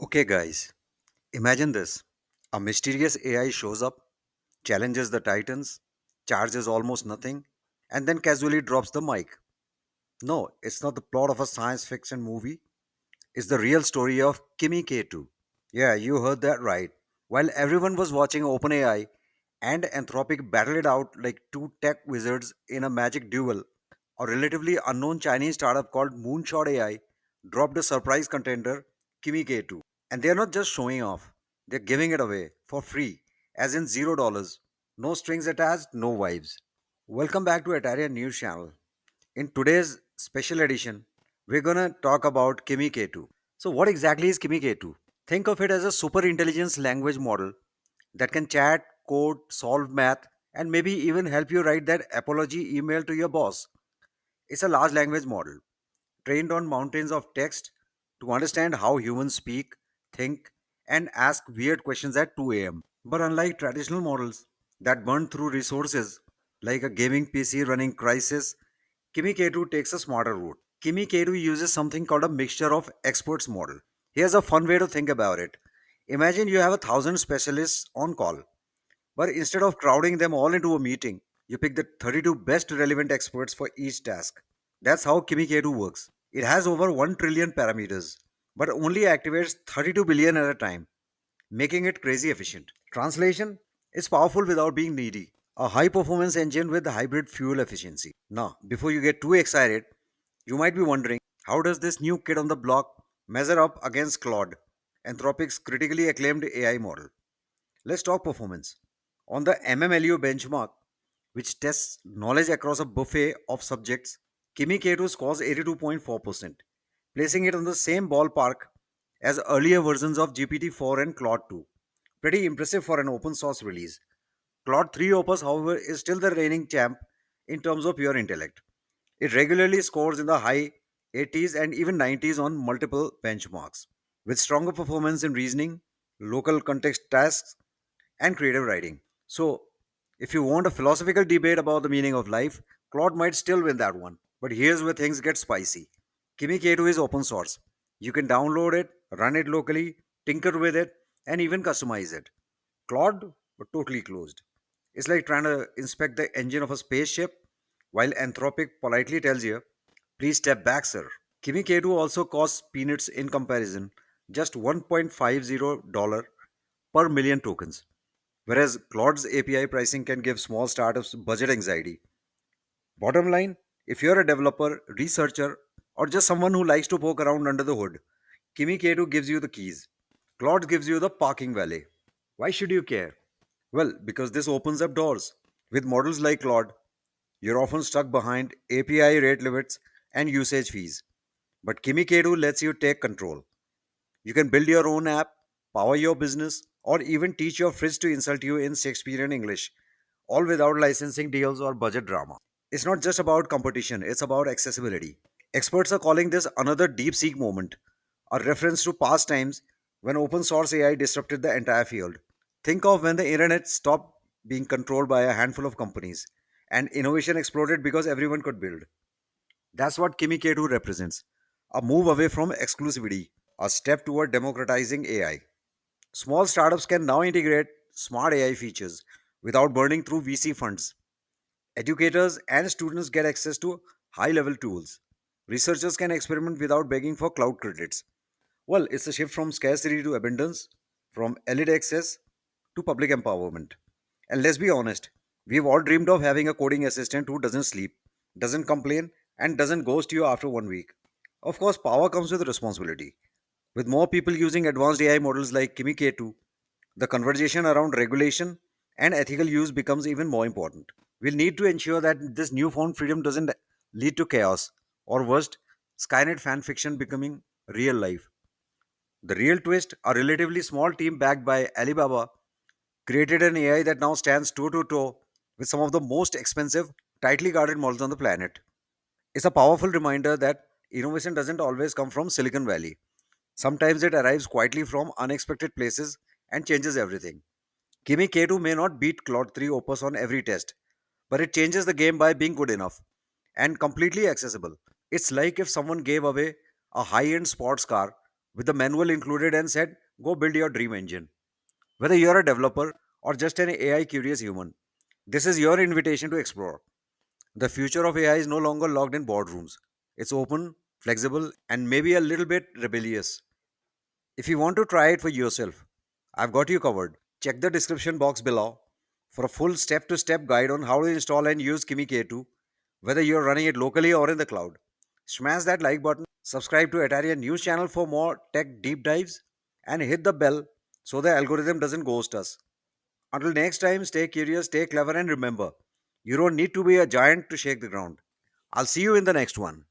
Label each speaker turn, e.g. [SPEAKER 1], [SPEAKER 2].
[SPEAKER 1] Okay, guys, imagine this. A mysterious AI shows up, challenges the Titans, charges almost nothing, and then casually drops the mic. No, it's not the plot of a science fiction movie. It's the real story of Kimi K2. Yeah, you heard that right. While everyone was watching OpenAI and Anthropic battle it out like two tech wizards in a magic duel, a relatively unknown Chinese startup called Moonshot AI dropped a surprise contender, Kimi K2. And they're not just showing off, they're giving it away for free, as in $0. No strings attached, no vibes. Welcome back to Atarian News Channel. In today's special edition, we're gonna talk about Kimi K2. So, what exactly is Kimi K2? Think of it as a super intelligence language model that can chat, code, solve math, and maybe even help you write that apology email to your boss. It's a large language model trained on mountains of text to understand how humans speak, think, and ask weird questions at 2 a.m. But unlike traditional models that burn through resources like a gaming PC running Crisis, Kimi K2 takes a smarter route. Kimi K2 uses something called a mixture of experts model. Here's a fun way to think about it. Imagine you have 1,000 specialists on call, but instead of crowding them all into a meeting, you pick the 32 best relevant experts for each task. That's how Kimi K2 works. It has over 1 trillion parameters, but only activates 32 billion at a time, making it crazy efficient. Translation is powerful without being needy. A high performance engine with hybrid fuel efficiency. Now, before you get too excited, you might be wondering, how does this new kid on the block measure up against Claude, Anthropic's critically acclaimed AI model? Let's talk performance. On the MMLU benchmark, which tests knowledge across a buffet of subjects, Kimi K2 scores 82.4%, placing it on the same ballpark as earlier versions of GPT-4 and Claude 2. Pretty impressive for an open source release. Claude 3 Opus, however, is still the reigning champ in terms of pure intellect. It regularly scores in the high 80s and even 90s on multiple benchmarks, with stronger performance in reasoning, local context tasks, and creative writing. So, if you want a philosophical debate about the meaning of life, Claude might still win that one. But here's where things get spicy. Kimi K2 is open source. You can download it, run it locally, tinker with it, and even customize it. Claude, but totally closed. It's like trying to inspect the engine of a spaceship while Anthropic politely tells you, please step back, sir. Kimi K2 also costs peanuts in comparison, just $1.50 per million tokens. Whereas Claude's API pricing can give small startups budget anxiety. Bottom line, if you're a developer, researcher, or just someone who likes to poke around under the hood, Kimi K2 gives you the keys. Claude gives you the parking valet. Why should you care? Well, because this opens up doors. With models like Claude, you're often stuck behind API rate limits and usage fees. But Kimi K2 lets you take control. You can build your own app, power your business, or even teach your fridge to insult you in Shakespearean English, all without licensing deals or budget drama. It's not just about competition, it's about accessibility. Experts are calling this another deep seek moment, a reference to past times when open source AI disrupted the entire field. Think of when the internet stopped being controlled by a handful of companies and innovation exploded because everyone could build. That's what Kimi K2 represents, a move away from exclusivity, a step toward democratizing AI. Small startups can now integrate smart AI features without burning through VC funds. Educators and students get access to high level tools. Researchers can experiment without begging for cloud credits. Well, it's a shift from scarcity to abundance, from elite access to public empowerment. And let's be honest, we've all dreamed of having a coding assistant who doesn't sleep, doesn't complain, and doesn't ghost you after 1 week. Of course, power comes with responsibility. With more people using advanced AI models like Kimi K2, the conversation around regulation and ethical use becomes even more important. We'll need to ensure that this newfound freedom doesn't lead to chaos, or worst, Skynet fan fiction becoming real life. The real twist, a relatively small team backed by Alibaba created an AI that now stands toe to toe with some of the most expensive, tightly guarded models on the planet. It's a powerful reminder that innovation doesn't always come from Silicon Valley. Sometimes it arrives quietly from unexpected places and changes everything. Kimi K2 may not beat Claude 3 Opus on every test, but it changes the game by being good enough and completely accessible. It's like if someone gave away a high end sports car with the manual included and said, go build your dream engine. Whether you're a developer or just an AI curious human, this is your invitation to explore. The future of AI is no longer locked in boardrooms. It's open, flexible, and maybe a little bit rebellious. If you want to try it for yourself, I've got you covered. Check the description box below for a full step to step guide on how to install and use Kimi K2, whether you're running it locally or in the cloud. Smash that like button, subscribe to Ataria News channel for more tech deep dives, and hit the bell so the algorithm doesn't ghost us. Until next time, stay curious, stay clever, and remember, you don't need to be a giant to shake the ground. I'll see you in the next one.